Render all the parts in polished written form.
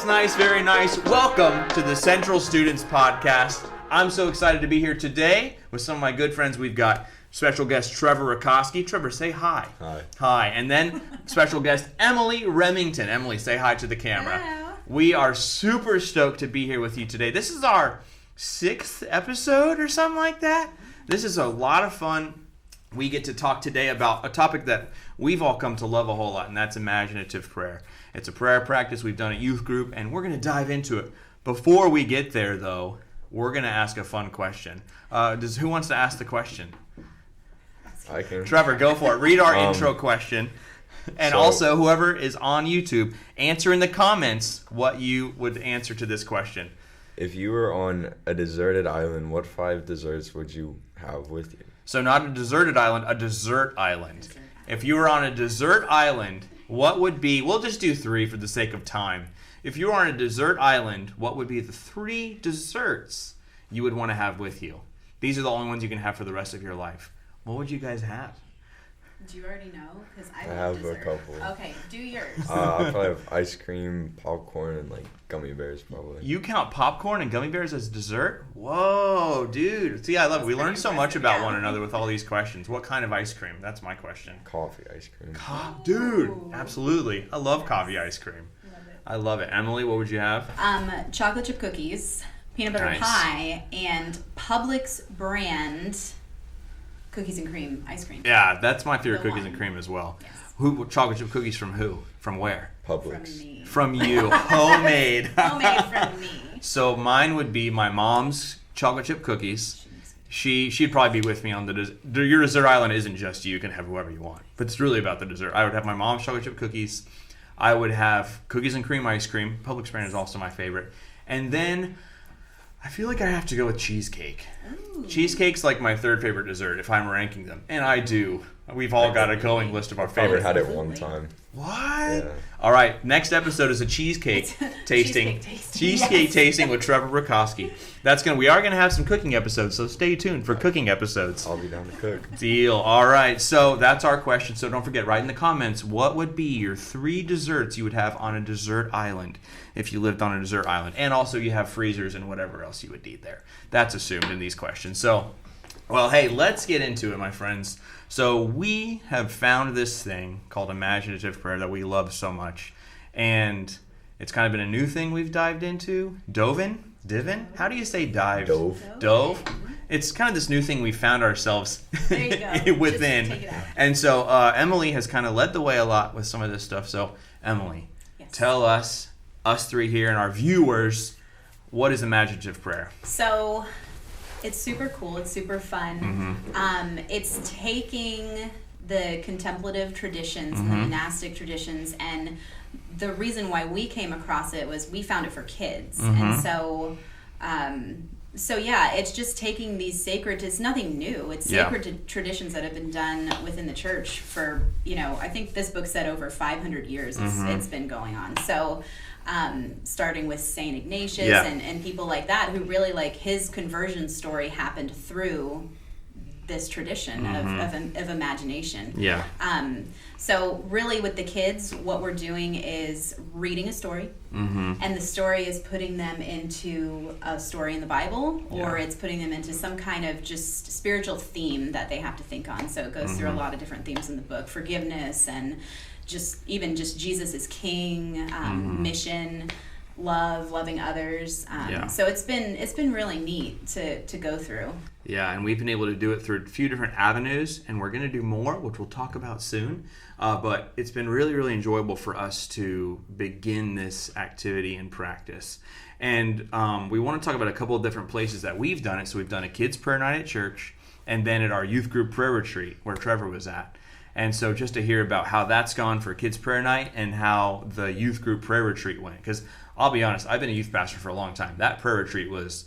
Nice, very nice. Welcome to the Central Students Podcast. I'm so excited to be here today with some of my good friends. We've got special guest Trevor Rakoski. Trevor, say hi. Hi. Hi. And then special guest Emily Remington. Emily, say hi to the camera. Hello. We are super stoked to be here with you today. This is our 6th episode or something like that. This is a lot of fun. We get to talk today about a topic that we've all come to love a whole lot, and that's imaginative prayer. It's a prayer practice we've done at youth group, and we're going to dive into it. Before we get there, though, we're going to ask a fun question. Who wants to ask the question? I can. Trevor, go for it. Read our intro question. And also, whoever is on YouTube, answer in the comments what you would answer to this question. If you were on a deserted island, what 5 desserts would you have with you? So not a deserted island, a dessert island. If you were on a dessert island, what would be, we'll just do 3 for the sake of time. If you were on a dessert island, what would be the 3 desserts you would want to have with you? These are the only ones you can have for the rest of your life. What would you guys have? Do you already know? Because I have love dessert. a couple. Okay, do yours. I'll probably have ice cream, popcorn, and like gummy bears probably. You count popcorn and gummy bears as dessert? Whoa, dude. See, I love it. We learned so much about one another with all these questions. What kind of ice cream? That's my question. Coffee ice cream. Dude, absolutely. I love coffee ice cream. I love it. Emily, what would you have? Chocolate chip cookies, peanut butter pie, and Publix brand cookies and cream ice cream. Yeah, that's my favorite The cookies one. and cream as well. Yes. Who chocolate chip cookies from who? From where? Publix. From me. From you. Homemade. Homemade from me. So mine would be my mom's chocolate chip cookies. She'd probably be with me on your dessert island isn't just you. You can have whoever you want. But it's really about the dessert. I would have my mom's chocolate chip cookies. I would have cookies and cream ice cream. Publix brand is also my favorite. And then I feel like I have to go with cheesecake. Ooh. Cheesecake's like my 3rd favorite dessert if I'm ranking them. And I do. We've all got a going list of our Probably favorites. had it one time. What? Yeah. All right, next episode is a cheesecake tasting. Cheesecake Yes. tasting with Trevor Rakoski. We are gonna have some cooking episodes, so stay tuned for cooking episodes. I'll be down to cook. Deal. All right, so that's our question. So don't forget, write in the comments what would be your 3 desserts you would have on a dessert island if you lived on a dessert island, and also you have freezers and whatever else you would need there. That's assumed in these questions. So, well, hey, let's get into it, my friends. So we have found this thing called imaginative prayer that we love so much, and it's kind of been a new thing we've dived into. Divin? How do you say dive? Dove. It's kind of this new thing we found ourselves There you go. within. Just take it out. And so Emily has kind of led the way a lot with some of this stuff. So Emily, Yes. tell us 3 here and our viewers, what is imaginative prayer? So it's super cool. It's super fun. It's taking the contemplative traditions and the monastic traditions, and the reason why we came across it was we found it for kids. And so yeah, it's just taking these sacred, it's nothing new. It's sacred traditions that have been done within the church for, I think this book said over 500 years it's been going on. So starting with Saint Ignatius and people like that, who really, like, his conversion story happened through this tradition of imagination. Yeah. So really with the kids, what we're doing is reading a story, and the story is putting them into a story in the Bible, or it's putting them into some kind of just spiritual theme that they have to think on. So it goes through a lot of different themes in the book: forgiveness, and just Jesus is king, mission, loving others. So it's been really neat to go through. Yeah, and we've been able to do it through a few different avenues, and we're going to do more, which we'll talk about soon. But it's been really, really enjoyable for us to begin this activity and practice. And we want to talk about a couple of different places that we've done it. So we've done a kids' prayer night at church, and then at our youth group prayer retreat where Trevor was at. And so just to hear about how that's gone for kids' prayer night and how the youth group prayer retreat went. Because I'll be honest, I've been a youth pastor for a long time. That prayer retreat was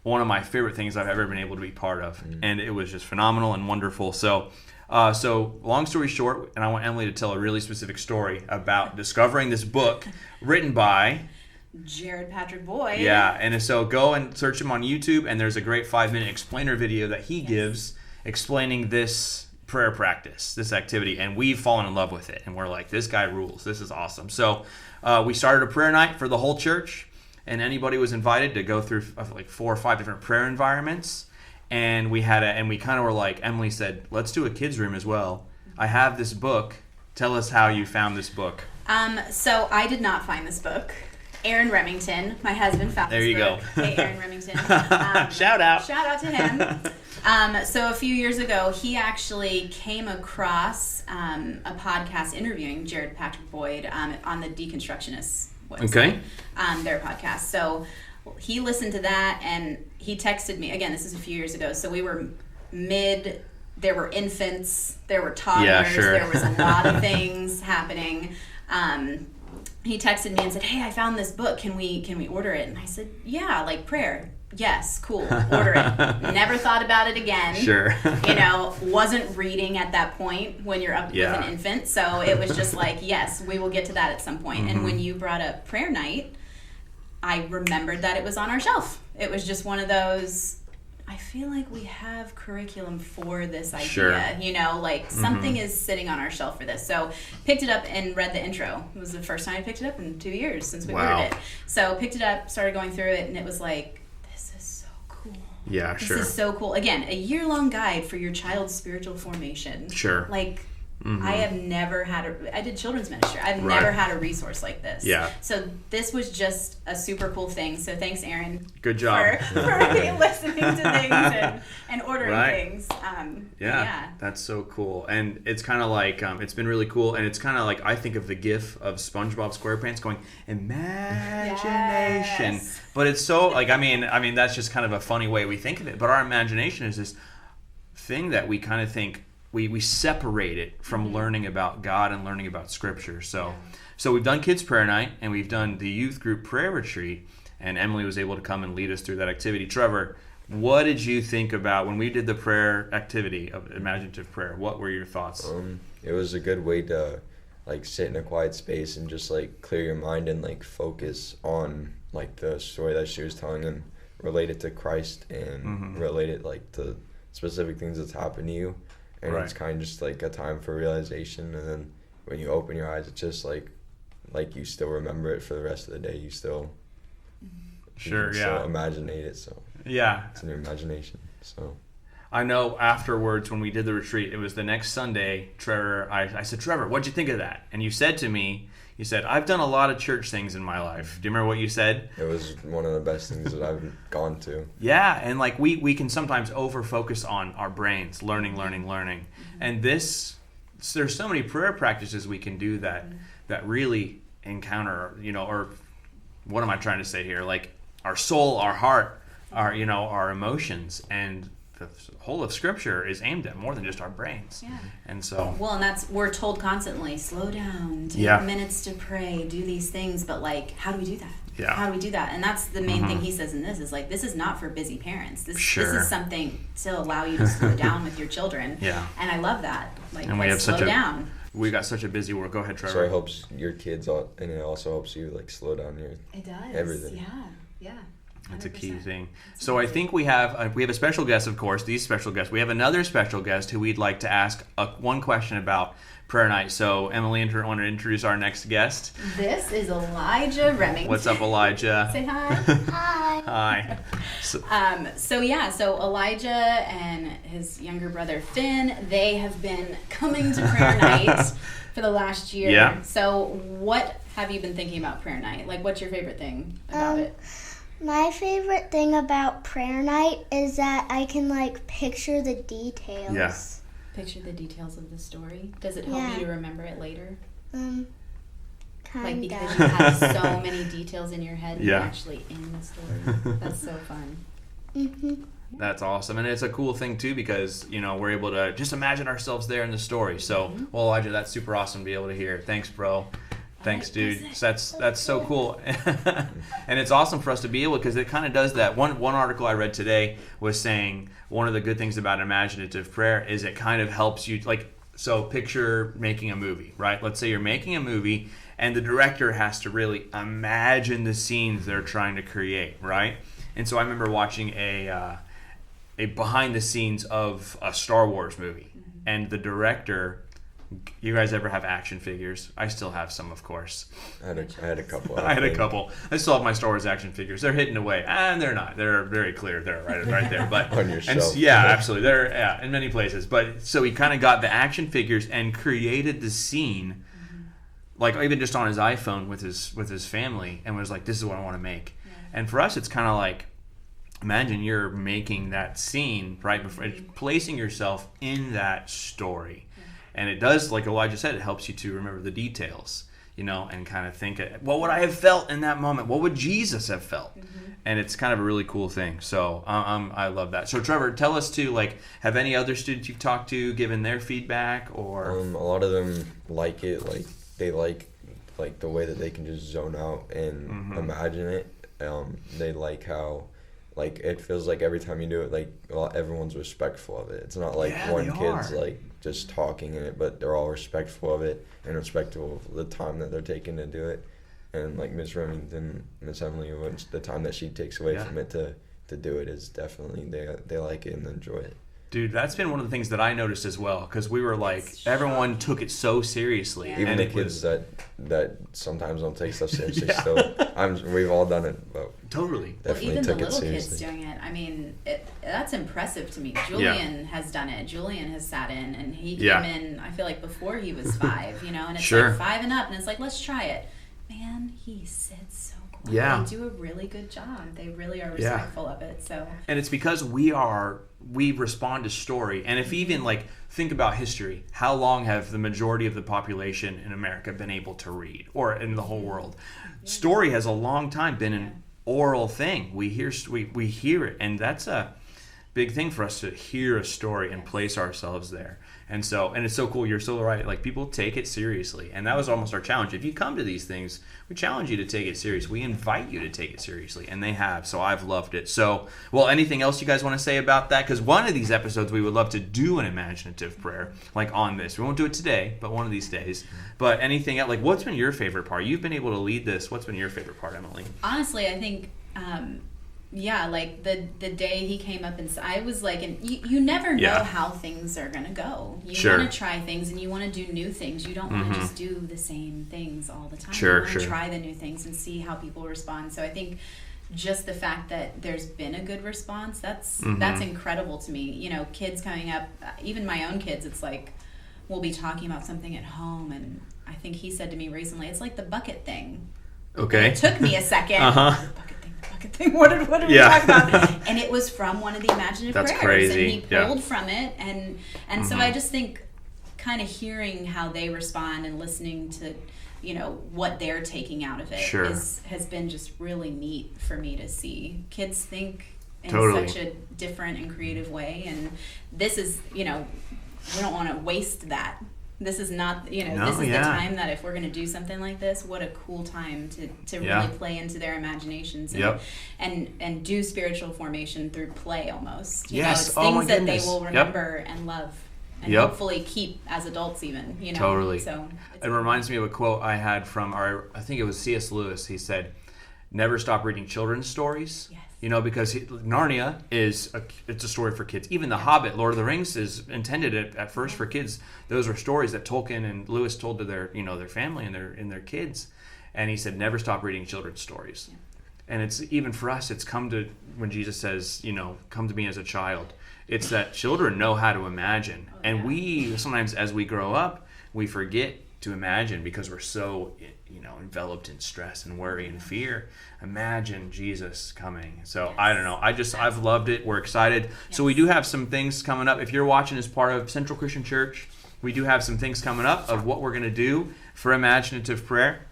one of my favorite things I've ever been able to be part of. And it was just phenomenal and wonderful. So long story short, and I want Emily to tell a really specific story about discovering this book written by Jared Patrick Boyd. Yeah, and so go and search him on YouTube, and there's a great 5-minute explainer video that he gives explaining this prayer practice, this activity, and we've fallen in love with it. And we're like, this guy rules. This is awesome. So we started a prayer night for the whole church, and anybody was invited to go through like 4 or 5 different prayer environments. And we kind of were like, Emily said, let's do a kids room as well. I have this book. Tell us how you found this book. So I did not find this book. Aaron Remington, my husband, found this book. There you go. Hey, Aaron Remington. Shout out. Shout out to him. So a few years ago, he actually came across a podcast interviewing Jared Patrick Boyd on the Deconstructionists website. Okay. Their podcast. So he listened to that, and he texted me. Again, this is a few years ago. So we were there were infants, there were toddlers, Yeah, sure. there was a lot of things happening. He texted me and said, hey, I found this book. Can we order it? And I said, yeah, like prayer. Yes, cool. Order it. Never thought about it again. Sure. Wasn't reading at that point when you're up with an infant. So it was just like, yes, we will get to that at some point. Mm-hmm. And when you brought up prayer night, I remembered that it was on our shelf. It was just one of those, I feel like we have curriculum for this idea. Sure. Something is sitting on our shelf for this. So picked it up and read the intro. It was the first time I picked it up in 2 years since we ordered it. So picked it up, started going through it, and it was like, this is so cool. Yeah, sure. This is so cool. Again, a year-long guide for your child's spiritual formation. Sure. I have never had I did children's ministry. I've never had a resource like this. Yeah. So this was just a super cool thing. So thanks, Aaron. Good job. For listening to things and ordering things. Yeah, that's so cool. And it's kind of like, it's been really cool. And it's kind of like, I think of the gif of SpongeBob SquarePants going, imagination. Yes. But it's so, like, I mean, that's just kind of a funny way we think of it. But our imagination is this thing that we kind of think, we separate it from learning about God and learning about Scripture. So we've done Kids Prayer Night, and we've done the youth group prayer retreat, and Emily was able to come and lead us through that activity. Trevor, what did you think about when we did the prayer activity of Imaginative Prayer? What were your thoughts? It was a good way to sit in a quiet space and just clear your mind and focus on the story that she was telling and relate it to Christ and relate it to specific things that's happened to you. And it's kind of just a time for realization, and then when you open your eyes, it's just like you still remember it for the rest of the day. You still still imaginate it. So it's in your imagination. So I know afterwards when we did the retreat, it was the next Sunday. Trevor, I said, Trevor, what'd you think of that? And you said to me, I've done a lot of church things in my life. Do you remember what you said? It was one of the best things that I've gone to. Yeah, and we can sometimes over-focus on our brains, learning. And there's so many prayer practices we can do that really encounter, or what am I trying to say here? Our soul, our heart, our emotions, and the whole of Scripture is aimed at more than just our brains. Yeah. And so... Well, and we're told constantly, slow down, take minutes to pray, do these things, but how do we do that? Yeah. How do we do that? And that's the main thing he says in this is this is not for busy parents. This is something to allow you to slow down with your children. Yeah. And I love that. And we have slow down. We got such a busy work. Go ahead, Trevor. So it helps your kids, and it also helps you slow down your... It does. Everything. Yeah. That's a key thing. So I think we have a special guest, of course, these special guests. We have another special guest who we'd like to ask one question about prayer night. So Emily, I want to introduce our next guest. This is Elijah Remington. What's up, Elijah? Say hi. Hi. So Elijah and his younger brother Finn, they have been coming to prayer night for the last year. Yeah. So what have you been thinking about prayer night? What's your favorite thing about it? My favorite thing about prayer night is that I can picture the details. Yeah. Picture the details of the story. Does it help you to remember it later? Kinda. Because you have so many details in your head and you're actually in the story. That's so fun. Mm-hmm. That's awesome. And it's a cool thing too because, we're able to just imagine ourselves there in the story. So, well, Elijah, that's super awesome to be able to hear. Thanks, bro. Thanks, dude. That's so cool. And it's awesome for us to be able, because it kind of does that. One article I read today was saying one of the good things about imaginative prayer is it kind of helps you, so picture making a movie, right? Let's say you're making a movie and the director has to really imagine the scenes they're trying to create, right? And so I remember watching a behind the scenes of a Star Wars movie. and the director. You guys ever have action figures? I still have some, of course. I had a couple. I had a couple. I still have my Star Wars action figures. They're hidden away, and they're not. They're very clear. They're right there. But on your shelf. Yeah, absolutely. They're in many places. But so he kind of got the action figures and created the scene, like even just on his iPhone with his family, and was like, "This is what I want to make." Yeah. And for us, it's kind of like, imagine you're making that scene right before, placing yourself in that story. And it does, like Elijah said, it helps you to remember the details, and kind of think, what would I have felt in that moment? What would Jesus have felt? Mm-hmm. And it's kind of a really cool thing. So I love that. So Trevor, tell us too, like, have any other students you've talked to given their feedback? Or a lot of them like it. Like, they like the way that they can just zone out and imagine it. They like how, like, it feels like every time you do it, like, everyone's respectful of it. It's not like one kid's like just talking in it, but they're all respectful of it and respectful of the time that they're taking to do it. And like Miss Remington, Miss Emily, the time that she takes away from it to do it is definitely, they like it and enjoy it. Dude, that's been one of the things that I noticed as well, because we were like, everyone took it so seriously. Yeah. Even the kids that sometimes don't take stuff seriously, still, we've all done it, but totally. Definitely even the little kids doing it, I mean, that's impressive to me. Julian has done it. Julian has sat in, and he came in, I feel like before he was 5, and it's like 5 and up, and it's like, let's try it. Man, he sits so quiet. Yeah. They do a really good job. They really are respectful of it. So. And it's because we respond to story. And if even like think about history, how long have the majority of the population in America been able to read, or in the whole world? Yeah. Story has a long time been an oral thing. We hear it, and that's a big thing for us to hear a story and place ourselves there. And it's so cool. You're so right. Like, people take it seriously, and that was almost our challenge. If you come to these things, we challenge you to take it seriously. We invite you to take it seriously, and they have. So I've loved it. So, well, anything else you guys want to say about that? Because one of these episodes, we would love to do an imaginative prayer, like on this. We won't do it today, but one of these days. But anything else? Like, what's been your favorite part? You've been able to lead this. What's been your favorite part, Emily? Honestly, I think. Like the day he came up, and I was like, and you never know how things are gonna go. You want to try things, and you want to do new things. You don't want to just do the same things all the time. You want to try the new things and see how people respond. So I think just the fact that there's been a good response, that's incredible to me. Kids coming up, even my own kids, it's like we'll be talking about something at home, and I think he said to me recently, it's like the bucket thing. Okay. And it took me a second. Bucket thing. What did we talk about? And it was from one of the imaginative prayers. Crazy. And he pulled from it, and so I just think kind of hearing how they respond and listening to what they're taking out of it has been just really neat for me to see. Kids think in such a different and creative way, and this is we don't want to waste that. This is not, this is the time that if we're going to do something like this, what a cool time to really play into their imaginations and do spiritual formation through play almost. It's things that they will remember and love and hopefully keep as adults even, Totally. So it reminds me of a quote I had from I think it was C.S. Lewis. He said, "Never stop reading children's stories." Yes. Because Narnia it's a story for kids. Even The Hobbit, Lord of the Rings, is intended at first for kids. Those are stories that Tolkien and Lewis told to their their family and their kids. And he said, never stop reading children's stories. Yeah. And it's even for us, it's come to when Jesus says, come to me as a child. It's that children know how to imagine, and we sometimes as we grow up, we forget to imagine because we're so enveloped in stress and worry and fear. Imagine Jesus coming. So I don't know. I've loved it. We're excited. Yes. So we do have some things coming up. If you're watching as part of Central Christian Church, we do have some things coming up of what we're going to do for Imaginative Prayer.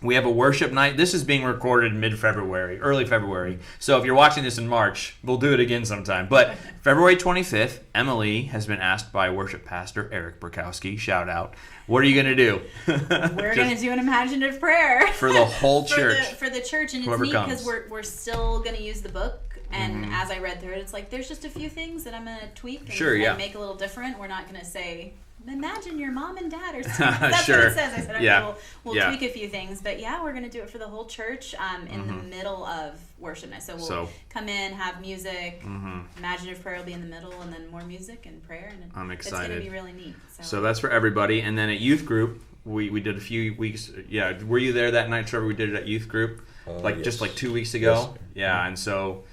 We have a worship night. This is being recorded mid-February, early February. So if you're watching this in March, we'll do it again sometime. But February 25th, Emily has been asked by worship pastor Eric Burkowski, shout out, what are you going to do? We're going to do an imaginative prayer. For the whole church. For the church. And it's neat because we're still going to use the book And as I read through it, it's like there's just a few things that I'm going to tweak and, Sure, yeah. and make a little different. We're not going to say, imagine your mom and dad are that's Sure. what it says. I said, okay, Yeah. we'll Yeah. tweak a few things. But yeah, we're going to do it for the whole church in the middle of worship night. So we'll come in, have music, Imaginative Prayer will be in the middle, and then more music and prayer. And I'm excited. It's going to be really neat. So that's for everybody. And then at youth group, we did a few weeks. Yeah, were you there that night, Trevor? We did it at youth group, Yes. just like 2 weeks ago. Yes, sir. Yeah, and so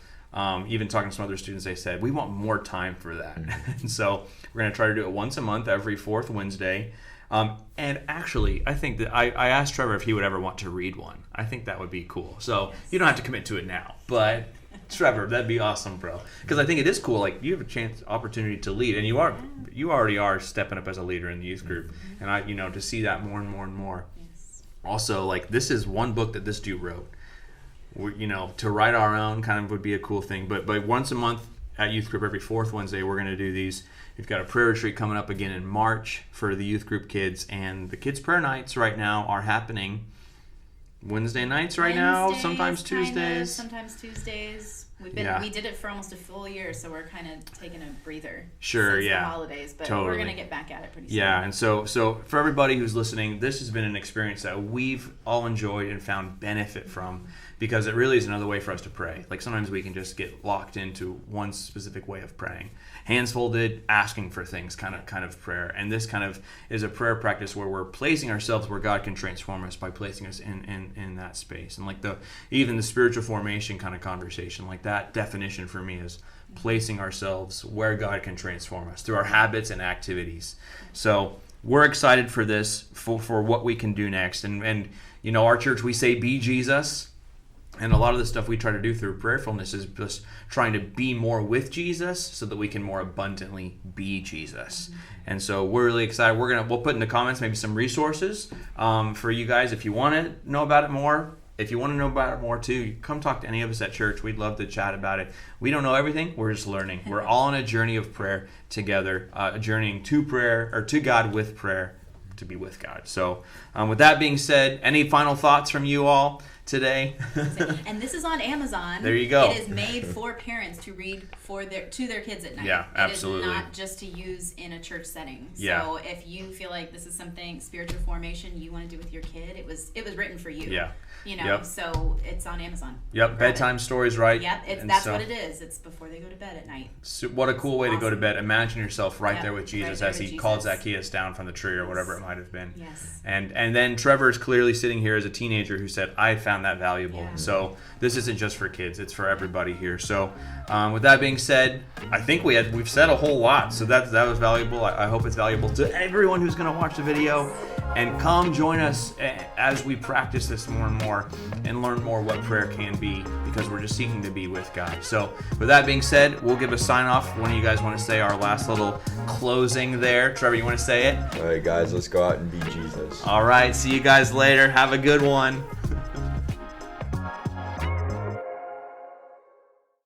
even talking to some other students, they said we want more time for that. And so we're going to try to do it once a month, every fourth Wednesday. And actually, I think that I asked Trevor if he would ever want to read one. I think that would be cool. So you don't have to commit to it now, but Trevor, that'd be awesome, bro. Because I think it is cool. Like you have a opportunity to lead, and you already are stepping up as a leader in the youth group, and to see that more and more and more. Yes. Also, like this is one book that this dude wrote. To write our own kind of would be a cool thing. But once a month at youth group, every fourth Wednesday, we're going to do these. We've got a prayer retreat coming up again in March for the youth group kids, and the kids' prayer nights right now are happening Wednesday nights now, sometimes Tuesdays. Sometimes Tuesdays. We did it for almost a full year, so we're kind of taking a breather. Sure, since yeah. the holidays, but Totally. we're going to get back at it pretty soon. Yeah, and so for everybody who's listening, this has been an experience that we've all enjoyed and found benefit from, because it really is another way for us to pray. Like sometimes we can just get locked into one specific way of praying. Hands folded, asking for things, kind of prayer. And this kind of is a prayer practice where we're placing ourselves where God can transform us by placing us in that space. And like even the spiritual formation kind of conversation, like that definition for me is placing ourselves where God can transform us through our habits and activities. So we're excited for this, for what we can do next. And our church, we say be Jesus. And a lot of the stuff we try to do through prayerfulness is just trying to be more with Jesus so that we can more abundantly be Jesus. And so we're really excited. We'll put in the comments maybe some resources for you guys if you want to know about it more. If you want to know about it more too, come talk to any of us at church. We'd love to chat about it. We don't know everything. We're just learning. We're all on a journey of prayer together, journeying to prayer or to God with prayer to be with God. So with that being said, any final thoughts from you all today? And this is on Amazon. There you go. It is made for parents to read to their kids at night. Yeah, absolutely. It is not just to use in a church setting. Yeah. So if you feel like this is something spiritual formation you want to do with your kid, it was written for you. Yeah. Yep. So it's on Amazon. Yep, bedtime stories, right? Yep, that's what it is. It's before they go to bed at night. So what a cool way to go to bed. Imagine yourself right there with Jesus there as with he called Jesus. Zacchaeus down from the tree or whatever it might have been. Yes. And then Trevor is clearly sitting here as a teenager who said, I found that valuable. Yeah. So this isn't just for kids, it's for everybody here. So with that being said, I think we've said a whole lot. So that was valuable. I hope it's valuable to everyone who's going to watch the video. And come join us as we practice this more and more and learn more what prayer can be, because we're just seeking to be with God. So with that being said, we'll give a sign off. One of you guys want to say our last little closing there? Trevor, you want to say it? All right, guys, let's go out and be Jesus. All right, see you guys later. Have a good one.